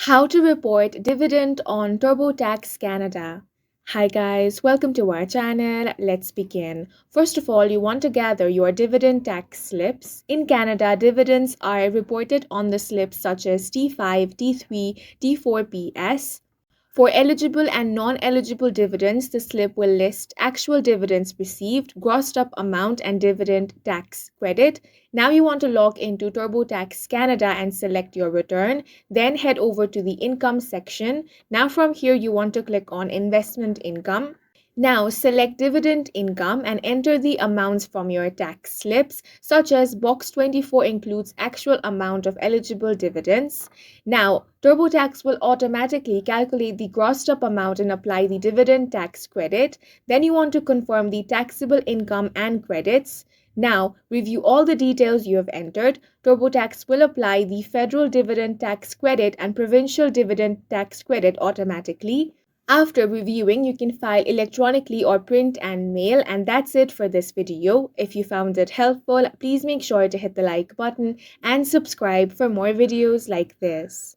How to report dividend on TurboTax Canada. Hi guys, welcome to our channel. Let's begin. First of all, you want to gather your dividend tax slips. In Canada, dividends are reported on the slips such as T5, T3, T4PS. For eligible and non-eligible dividends, the slip will list actual dividends received, grossed up amount, and dividend tax credit. Now you want to log into TurboTax Canada and select your return. Then head over to the income section. Now from here, you want to click on investment income. Now select dividend income and enter the amounts from your tax slips, such as box 24 includes actual amount of eligible dividends. Now TurboTax will automatically calculate the grossed up amount and apply the dividend tax credit. Then you want to confirm the taxable income and credits. Now review all the details you have entered. TurboTax will apply the federal dividend tax credit and provincial dividend tax credit automatically. After reviewing, you can file electronically or print and mail, and that's it for this video. If you found it helpful, please make sure to hit the like button and subscribe for more videos like this.